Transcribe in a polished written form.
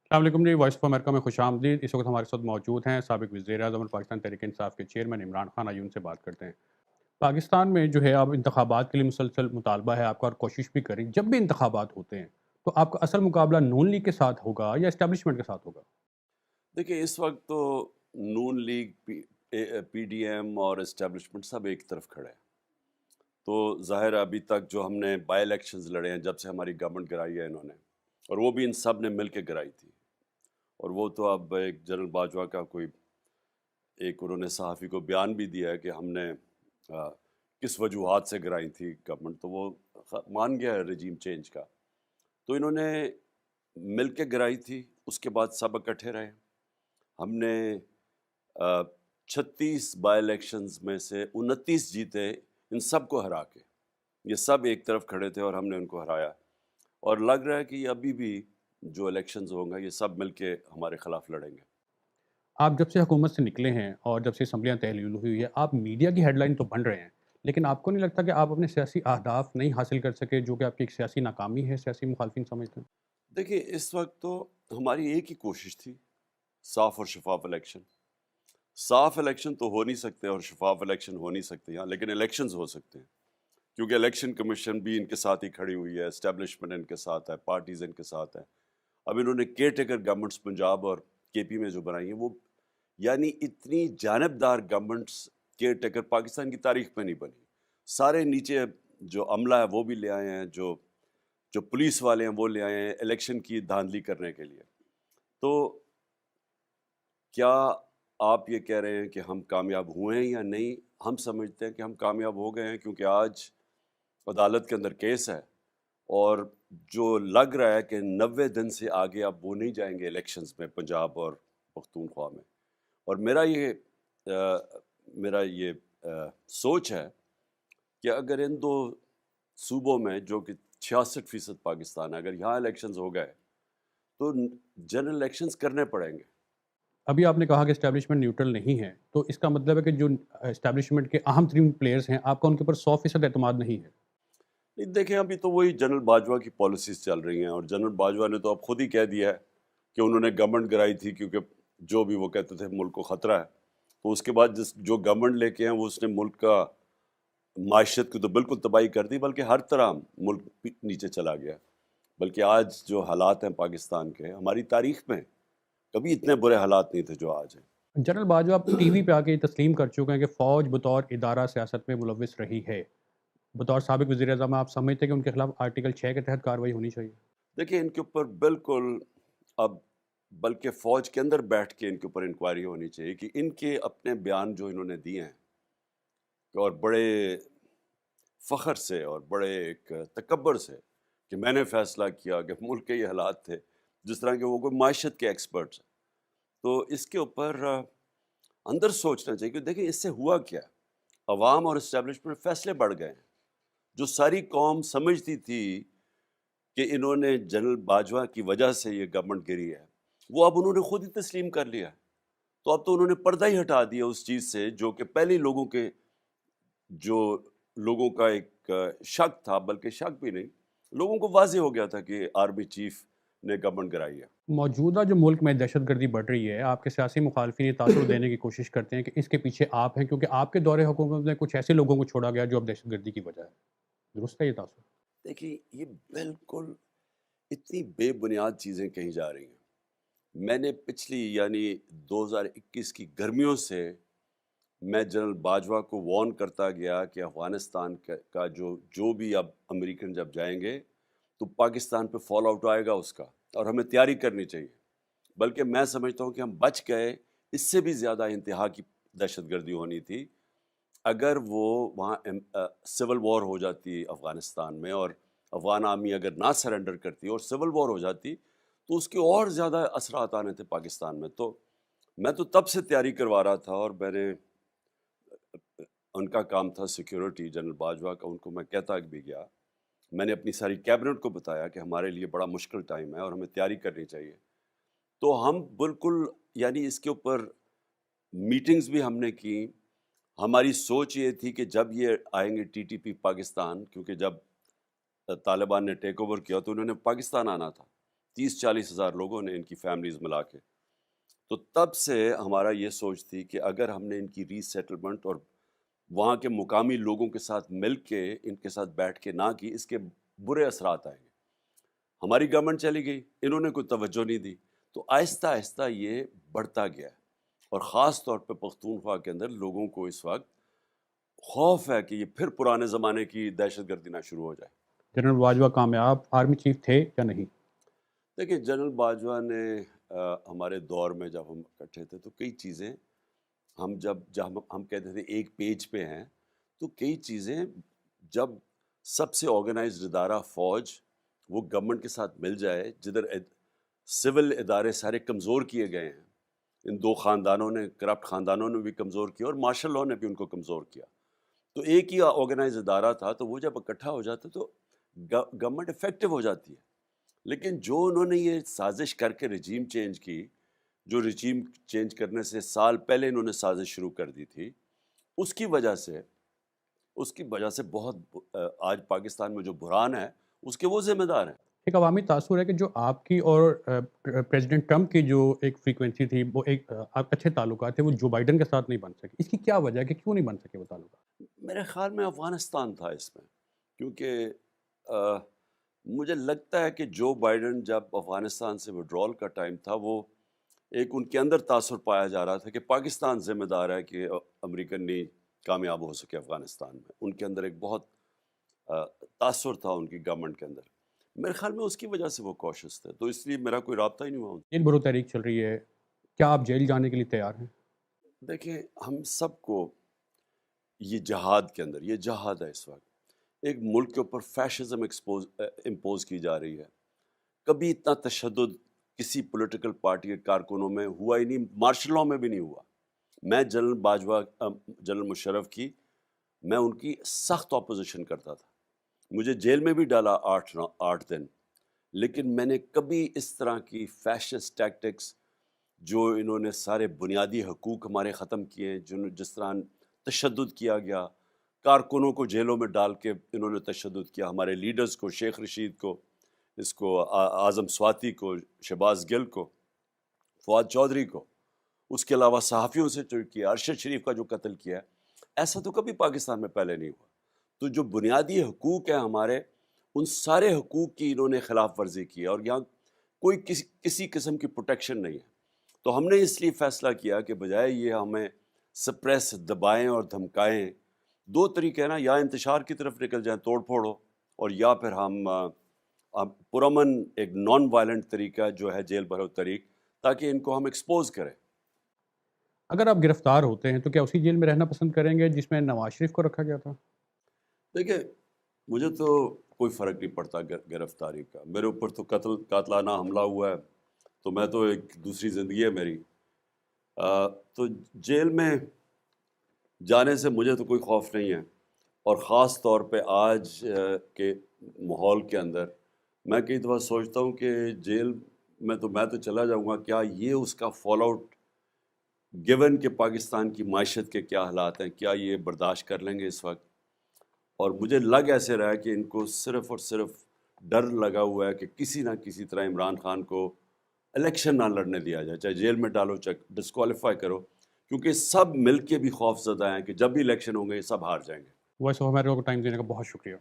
अस्सलाम वालेकुम जी, voice of America में खुशामदीद। इस वक्त हमारे साथ मौजूद हैं साबिक वज़ीर-ए-आज़म और पाकिस्तान तहरीक-ए-इंसाफ के चेयरमैन इमरान खान। आइए उनसे बात करते हैं। पाकिस्तान में जो है अब इंतखाबात के लिए मुसलसल मुतालबा है आपका और कोशिश भी करें। जब भी इंतखाबात होते हैं, तो आपका असल मुकाबला नून लीग के साथ होगा या एस्टेब्लिशमेंट के साथ होगा? देखिए, इस वक्त तो नून लीग, पीडीएम और इस्टेब्लिशमेंट सब एक तरफ खड़े हैं। तो ज़ाहिर है अभी तक जो हमने बाई इलेक्शंस लड़े हैं, जब से हमारी गवर्नमेंट गिराई है इन्होंने, और वो भी इन सब ने मिल के गिराई थी। और वो तो अब एक जनरल बाजवा का कोई एक उन्होंने सहाफ़ी को बयान भी दिया है कि हमने किस वजूहात से गिराई थी गवर्नमेंट, तो वो मान गया है रजीम चेंज का। तो इन्होंने मिल के गिराई थी, उसके बाद सब इकट्ठे रहे। हमने 36 बाई इलेक्शंस में से 29 जीते, इन सब को हरा के। ये सब एक तरफ खड़े थे और हमने उनको हराया। और लग रहा है कि अभी भी जो इलेक्शंस होंगे ये सब मिलके हमारे खिलाफ लड़ेंगे। आप जब से हुकूमत से निकले हैं और जब से असम्बलियाँ तहलील हुई है, आप मीडिया की हेडलाइन तो बन रहे हैं, लेकिन आपको नहीं लगता कि आप अपने सियासी अहदाफ नहीं हासिल कर सके, जो कि आपकी एक सियासी नाकामी है, सियासी मुखालफिन समझते हैं? देखिए, इस वक्त तो हमारी एक ही कोशिश थी, साफ और शफाफ इलेक्शन। साफ इलेक्शन तो हो नहीं सकते और शफाफ इलेक्शन हो नहीं सकते यहाँ, लेकिन इलेक्शंस हो सकते हैं, क्योंकि इलेक्शन कमीशन भी इनके साथ ही खड़ी हुई है, एस्टेब्लिशमेंट इनके साथ है, पार्टीज इनके साथ है। अब इन्होंने केयर टेकर गवर्नमेंट्स पंजाब और केपी में जो बनाई है, वो यानी इतनी जानबदार गवर्नमेंट्स केयर टेकर पाकिस्तान की तारीख में नहीं बनी। सारे नीचे जो अमला है वो भी ले आए हैं, जो जो पुलिस वाले हैं वो ले आए हैं इलेक्शन की धांधली करने के लिए। तो क्या आप ये कह रहे हैं कि हम कामयाब हुए हैं या नहीं? हम समझते हैं कि हम कामयाब हो गए हैं, क्योंकि आज अदालत के अंदर केस है और जो लग रहा है कि 90 दिन से आगे अब वो नहीं जाएंगे इलेक्शंस में पंजाब और पख्तूनख्वा में। और मेरा ये सोच है कि अगर इन दो सूबों में, जो कि 66% पाकिस्तान है, अगर यहाँ इलेक्शंस हो गए तो जनरल इलेक्शंस करने पड़ेंगे। अभी आपने कहा कि एस्टेब्लिशमेंट न्यूट्रल नहीं है, तो इसका मतलब है कि जो एस्टेब्लिशमेंट के अहम तरीन प्लेयर्स हैं, आपका उनके ऊपर 100% एतमाद नहीं है। नहीं, देखें, अभी तो वही जनरल बाजवा की पॉलिसीज़ चल रही हैं और जनरल बाजवा ने तो अब खुद ही कह दिया है कि उन्होंने गवर्नमेंट गिराई थी, क्योंकि जो भी वो कहते थे मुल्क को ख़तरा है। तो उसके बाद जिस जो गवर्नमेंट लेके आए, वो उसने मुल्क का माशियत की तो बिल्कुल तबाही कर दी, बल्कि हर तरह मुल्क नीचे चला गया। बल्कि आज जो हालात हैं पाकिस्तान के, हमारी तारीख में कभी इतने बुरे हालात नहीं थे जो आज हैं। जनरल बाजवा अब टीवी पे आके ये तस्लीम कर चुके हैं कि फ़ौज बतौर इदारा सियासत में मुलविस रही है। बतौर साबिक वज़ीर-ए-आज़म आप समझते हैं कि उनके खिलाफ आर्टिकल 6 के तहत कार्रवाई होनी चाहिए? देखिए, इनके ऊपर बिल्कुल अब बल्कि फ़ौज के अंदर बैठ के इनके ऊपर इंक्वायरी होनी चाहिए कि इनके अपने बयान जो इन्होंने दिए हैं, और बड़े फ़ख्र से और बड़े एक तकब्बुर से, कि मैंने फ़ैसला किया कि मुल्क के ये हालात थे, जिस तरह के वो कोई माशियत के एक्सपर्ट्स हैं। तो इसके ऊपर अंदर सोचना चाहिए कि देखिए इससे हुआ क्या? अवाम और इस्टेब्लिशमेंट फ़ैसले बढ़ गए हैं। जो सारी कौम समझती थी कि इन्होंने जनरल बाजवा की वजह से ये गवर्नमेंट गिरी है, वो अब उन्होंने खुद ही तस्लीम कर लिया है। तो अब तो उन्होंने पर्दा ही हटा दिया उस चीज़ से, जो कि पहले लोगों के जो लोगों का एक शक था, बल्कि शक भी नहीं, लोगों को वाज़ेह हो गया था कि आर्मी चीफ ने गवर्नमेंट गिराई है। मौजूदा जो मुल्क में दहशतगर्दी बढ़ रही है, आपके सियासी मुखालफिन ये तासुर देने की कोशिश करते हैं कि इसके पीछे आप हैं, क्योंकि आपके दौरे हुकूमत में कुछ ऐसे लोगों को छोड़ा गया जो अब दहशतगर्दी की वजह है। दुरुस्त है ये तासुर? देखिए, ये बिल्कुल इतनी बेबुनियाद चीज़ें कही जा रही हैं। मैंने पिछली यानी 2021 की गर्मियों से मैं जनरल बाजवा को वार्न करता गया कि अफ़गानिस्तान का जो जो भी अब अमेरिकन जब जाएंगे, तो पाकिस्तान पे फॉल आउट आएगा उसका, और हमें तैयारी करनी चाहिए। बल्कि मैं समझता हूँ कि हम बच गए, इससे भी ज़्यादा इंतहा की दहशतगर्दी होनी थी अगर वो वहाँ सिविल वॉर हो जाती अफ़गानिस्तान में, और अफ़गान आर्मी अगर ना सरेंडर करती और सिविल वॉर हो जाती, तो उसके और ज़्यादा असरात आने थे पाकिस्तान में। तो मैं तो तब से तैयारी करवा रहा था, और मैंने उनका काम था सिक्योरिटी, जनरल बाजवा का, उनको मैं कहता भी गया। मैंने अपनी सारी कैबिनेट को बताया कि हमारे लिए बड़ा मुश्किल टाइम है और हमें तैयारी करनी चाहिए। तो हम बिल्कुल यानी इसके ऊपर मीटिंग्स भी हमने की। हमारी सोच ये थी कि जब ये आएंगे टीटीपी पाकिस्तान, क्योंकि जब तालिबान ने टेक ओवर किया तो उन्होंने पाकिस्तान आना था, 30-40 ہزار لوگوں نے، ان کی فیملیز ملا کے. تو تب سے ہمارا یہ سوچ تھی کہ اگر ہم نے ان کی ری سیٹلمنٹ اور وہاں کے مقامی لوگوں کے ساتھ مل کے ان کے ساتھ بیٹھ کے نہ کی، اس کے برے اثرات آئیں گے. ہماری گورنمنٹ چلی گئی، انہوں نے کوئی توجہ نہیں دی، تو آہستہ آہستہ یہ بڑھتا گیا. اور خاص طور پہ پختونخوا کے اندر لوگوں کو اس وقت خوف ہے کہ یہ پھر پرانے زمانے کی دہشت گردی نہ شروع ہو جائے. جنرل باجوہ کامیاب آرمی چیف تھے یا نہیں؟ دیکھیں، جنرل باجوہ نے ہمارے دور میں جب ہم اکٹھے تھے تو کئی چیزیں جب ہم کہتے تھے ایک پیج پہ ہیں، تو کئی چیزیں جب سب سے آرگنائزڈ ادارہ فوج وہ گورنمنٹ کے ساتھ مل جائے، جدھر سول ادارے سارے کمزور کیے گئے ہیں، ان دو خاندانوں نے، کرپٹ خاندانوں نے بھی کمزور کیا اور مارشل لاء نے بھی ان کو کمزور کیا، تو ایک ہی آرگنائز ادارہ تھا، تو وہ جب اکٹھا ہو جاتا تو گورنمنٹ افیکٹو ہو جاتی ہے. لیکن جو انہوں نے یہ سازش کر کے رجیم چینج کی، جو رجیم چینج کرنے سے سال پہلے انہوں نے سازش شروع کر دی تھی، اس کی وجہ سے بہت آج پاکستان میں جو بحران ہے اس کے وہ ذمہ دار ہیں. ایک عوامی تاثر ہے کہ جو آپ کی اور پریزیڈنٹ ٹرمپ کی جو ایک فریکوینسی تھی، وہ ایک اچھے تعلقات تھے، وہ جو بائیڈن کے ساتھ نہیں بن سکے. اس کی کیا وجہ ہے کہ کیوں نہیں بن سکے وہ تعلقات؟ میرے خیال میں افغانستان تھا اس میں، کیونکہ مجھے لگتا ہے کہ جو بائیڈن جب افغانستان سے وڈرال کا ٹائم تھا، وہ ایک ان کے اندر تاثر پایا جا رہا تھا کہ پاکستان ذمہ دار ہے کہ امریکن نہیں کامیاب ہو سکے افغانستان میں. ان کے اندر ایک بہت تاثر تھا ان کی گورنمنٹ کے اندر. میرے خیال میں اس کی وجہ سے وہ کوشش تھے، تو اس لیے میرا کوئی رابطہ ہی نہیں ہوا. جیل بھرو تحریک چل رہی ہے، کیا آپ جیل جانے کے لیے تیار ہیں؟ دیکھیں، ہم سب کو یہ جہاد کے اندر، یہ جہاد ہے اس وقت. ایک ملک کے اوپر فیشزم امپوز کی جا رہی ہے. کبھی اتنا تشدد کسی پولیٹیکل پارٹی کے کارکنوں میں ہوا ہی نہیں، مارشل لاء میں بھی نہیں ہوا. میں جنرل باجوہ، جنرل مشرف کی، میں ان کی سخت اپوزیشن کرتا تھا. مجھے جیل میں بھی ڈالا 8 دن، لیکن میں نے کبھی اس طرح کی فیشسٹ ٹیکٹکس، جو انہوں نے سارے بنیادی حقوق ہمارے ختم کیے، جس طرح تشدد کیا گیا، کارکنوں کو جیلوں میں ڈال کے انہوں نے تشدد کیا، ہمارے لیڈرز کو، شیخ رشید کو، اس کو اعظم سواتی کو، شہباز گل کو، فواد چودھری کو، اس کے علاوہ صحافیوں سے جو کیا، ارشد شریف کا جو قتل کیا، ایسا تو کبھی پاکستان میں پہلے نہیں ہوا. تو جو بنیادی حقوق ہیں ہمارے، ان سارے حقوق کی انہوں نے خلاف ورزی کی، اور یہاں کوئی کسی قسم کی پروٹیکشن نہیں ہے. تو ہم نے اس لیے فیصلہ کیا کہ بجائے یہ ہمیں سپریس، دبائیں اور دھمکائیں، دو طریقے ہیں نا، یا انتشار کی طرف نکل جائیں، توڑ پھوڑو، اور یا پھر ہم پرامن ایک نان وائلنٹ طریقہ جو ہے جیل بھرو طریق، تاکہ ان کو ہم ایکسپوز کریں. اگر آپ گرفتار ہوتے ہیں تو کیا اسی جیل میں رہنا پسند کریں گے جس میں نواز شریف کو رکھا گیا تھا؟ دیکھیں، مجھے تو کوئی فرق نہیں پڑتا گرفتاری کا. میرے اوپر تو قاتلانہ حملہ ہوا ہے، تو میں تو ایک دوسری زندگی ہے میری. تو جیل میں جانے سے مجھے تو کوئی خوف نہیں ہے، اور خاص طور پہ آج کے ماحول کے اندر میں کئی دفعہ سوچتا ہوں کہ جیل میں تو چلا جاؤں گا، کیا یہ اس کا فال آؤٹ، گیون کہ پاکستان کی معیشت کے کیا حالات ہیں، کیا یہ برداشت کر لیں گے اس وقت؟ اور مجھے لگ ایسے رہا ہے کہ ان کو صرف اور صرف ڈر لگا ہوا ہے کہ کسی نہ کسی طرح عمران خان کو الیکشن نہ لڑنے دیا جائے، چاہے جیل میں ڈالو، چاہے ڈسکوالیفائی کرو، کیونکہ سب مل کے بھی خوف زدہ ہیں کہ جب بھی الیکشن ہوں گے یہ سب ہار جائیں گے. وائس آف امریکہ کو ٹائم دینے کا بہت شکریہ.